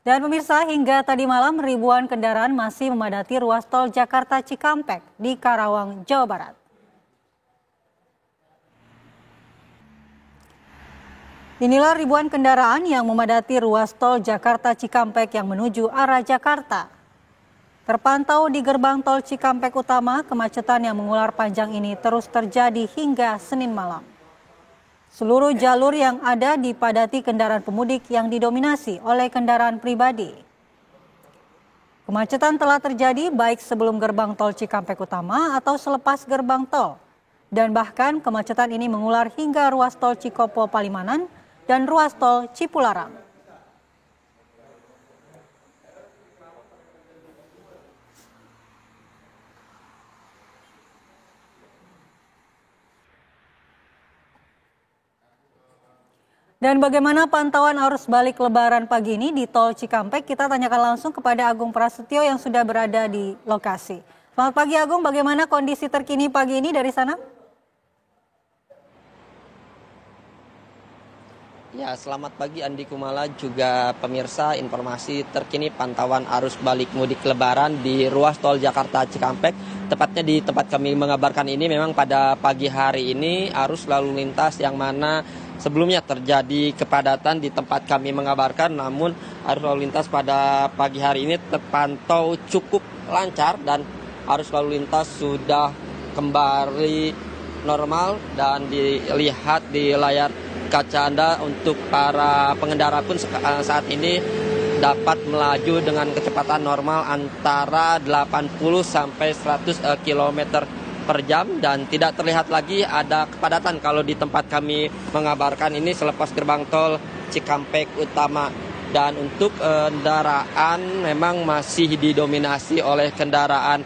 Dan pemirsa, hingga tadi malam ribuan kendaraan masih memadati ruas tol Jakarta Cikampek di Karawang, Jawa Barat. Inilah ribuan kendaraan yang memadati ruas tol Jakarta Cikampek yang menuju arah Jakarta. Terpantau di gerbang tol Cikampek Utama, kemacetan yang mengular panjang ini terus terjadi hingga Senin malam. Seluruh jalur yang ada dipadati kendaraan pemudik yang didominasi oleh kendaraan pribadi. Kemacetan telah terjadi baik sebelum gerbang tol Cikampek Utama atau selepas gerbang tol. Dan bahkan kemacetan ini mengular hingga ruas tol Cikopo Palimanan dan ruas tol Cipularang. Dan bagaimana pantauan arus balik lebaran pagi ini di tol Cikampek? Kita tanyakan langsung kepada Agung Prasetyo yang sudah berada di lokasi. Selamat pagi Agung, bagaimana kondisi terkini pagi ini dari sana? Ya, selamat pagi Andi Kumala, juga pemirsa. Informasi terkini pantauan arus balik mudik lebaran di ruas tol Jakarta Cikampek. Tepatnya di tempat kami mengabarkan ini, memang pada pagi hari ini arus lalu lintas yang mana sebelumnya terjadi kepadatan di tempat kami mengabarkan, namun arus lalu lintas pada pagi hari ini terpantau cukup lancar dan arus lalu lintas sudah kembali normal dan dilihat di layar kaca Anda untuk para pengendara pun saat ini dapat melaju dengan kecepatan normal antara 80 sampai 100 km per jam dan tidak terlihat lagi ada kepadatan kalau di tempat kami mengabarkan ini selepas gerbang tol Cikampek Utama. Dan untuk kendaraan memang masih didominasi oleh kendaraan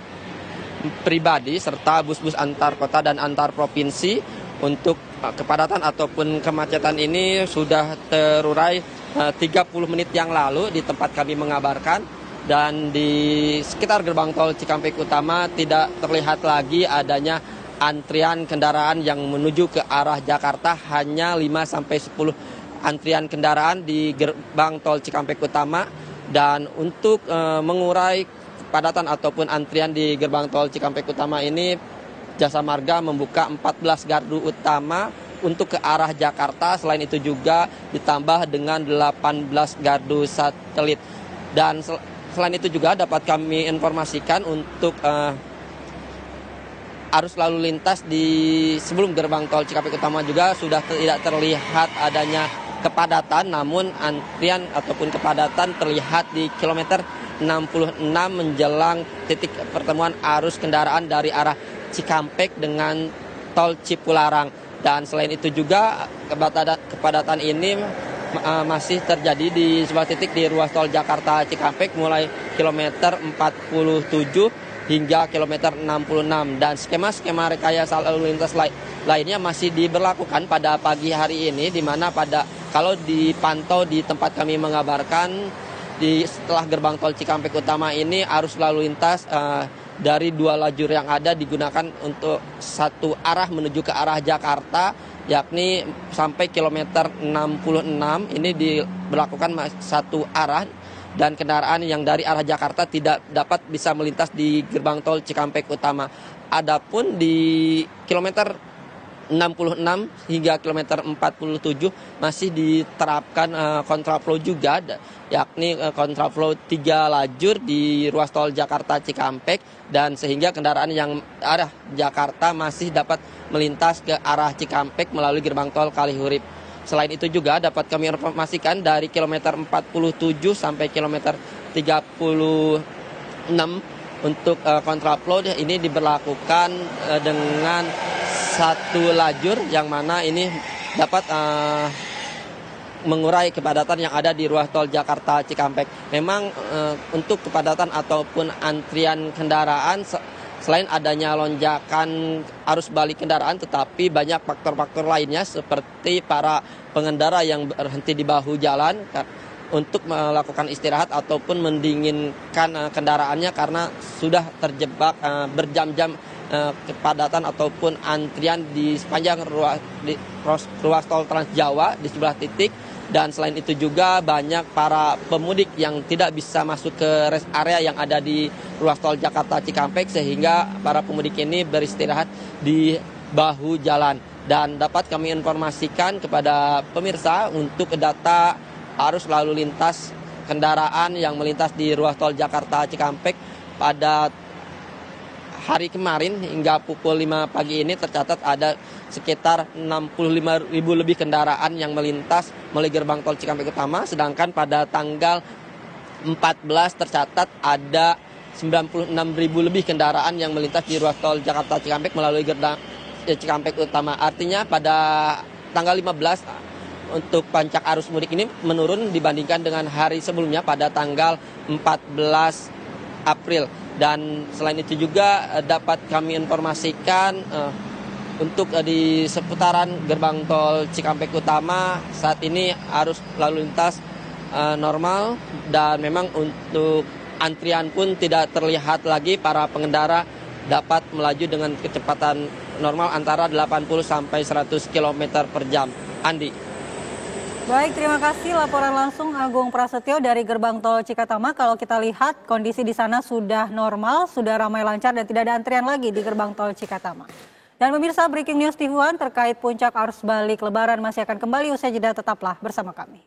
pribadi serta bus-bus antar kota dan antar provinsi. Untuk kepadatan ataupun kemacetan ini sudah terurai 30 menit yang lalu di tempat kami mengabarkan. Dan di sekitar gerbang tol Cikampek Utama tidak terlihat lagi adanya antrian kendaraan yang menuju ke arah Jakarta. Hanya 5-10 antrian kendaraan di gerbang tol Cikampek Utama. Dan untuk mengurai kepadatan ataupun antrian di gerbang tol Cikampek Utama ini, Jasa Marga membuka 14 gardu utama untuk ke arah Jakarta. Selain itu juga ditambah dengan 18 gardu satelit. Dan selain itu juga dapat kami informasikan untuk arus lalu lintas di sebelum gerbang tol Cikampek Utama juga sudah tidak terlihat adanya kepadatan, namun antrian ataupun kepadatan terlihat di kilometer 66 menjelang titik pertemuan arus kendaraan dari arah Cikampek dengan tol Cipularang. Dan selain itu juga kepadatan ini masih terjadi di sebuah titik di ruas tol Jakarta Cikampek mulai kilometer 47 hingga kilometer 66. Dan skema rekayasa lalu lintas lainnya masih diberlakukan pada pagi hari ini, di mana kalau dipantau di tempat kami mengabarkan setelah gerbang tol Cikampek Utama ini arus lalu lintas dari dua lajur yang ada digunakan untuk satu arah menuju ke arah Jakarta, yakni sampai kilometer 66 ini diberlakukan satu arah dan kendaraan yang dari arah Jakarta tidak dapat bisa melintas di gerbang tol Cikampek Utama. Adapun di kilometer 66 hingga kilometer 47 masih diterapkan kontraflow juga, yakni kontraflow 3 lajur di ruas tol Jakarta Cikampek, dan sehingga kendaraan yang arah Jakarta masih dapat melintas ke arah Cikampek melalui gerbang tol Kalihurip. Selain itu juga dapat kami informasikan dari kilometer 47 sampai kilometer 36 untuk kontraflow ini diberlakukan dengan satu lajur yang mana ini dapat mengurai kepadatan yang ada di ruas tol Jakarta Cikampek. Memang untuk kepadatan ataupun antrian kendaraan selain adanya lonjakan arus balik kendaraan, tetapi banyak faktor-faktor lainnya seperti para pengendara yang berhenti di bahu jalan untuk melakukan istirahat ataupun mendinginkan kendaraannya karena sudah terjebak berjam-jam kepadatan ataupun antrian di sepanjang ruas tol Trans Jawa di sebelah titik. Dan selain itu juga banyak para pemudik yang tidak bisa masuk ke rest area yang ada di ruas tol Jakarta Cikampek, sehingga para pemudik ini beristirahat di bahu jalan. Dan dapat kami informasikan kepada pemirsa untuk data arus lalu lintas kendaraan yang melintas di ruas tol Jakarta Cikampek pada hari kemarin hingga pukul 5 pagi ini tercatat ada sekitar 65.000 lebih kendaraan yang melintas melalui gerbang tol Cikampek Utama, sedangkan pada tanggal 14 tercatat ada 96.000 lebih kendaraan yang melintas di ruas tol Jakarta Cikampek melalui gerbang Cikampek Utama. Artinya pada tanggal 15 untuk puncak arus mudik ini menurun dibandingkan dengan hari sebelumnya pada tanggal 14 April. Dan selain itu juga dapat kami informasikan untuk di seputaran gerbang tol Cikampek Utama saat ini arus lalu lintas normal, dan memang untuk antrian pun tidak terlihat lagi. Para pengendara dapat melaju dengan kecepatan normal antara 80 sampai 100 km per jam. Andi. Baik, terima kasih laporan langsung Agung Prasetyo dari gerbang tol Cikatama. Kalau kita lihat kondisi di sana sudah normal, sudah ramai lancar dan tidak ada antrian lagi di gerbang tol Cikatama. Dan pemirsa, Breaking News TV One terkait puncak arus balik Lebaran masih akan kembali usai jeda, tetaplah bersama kami.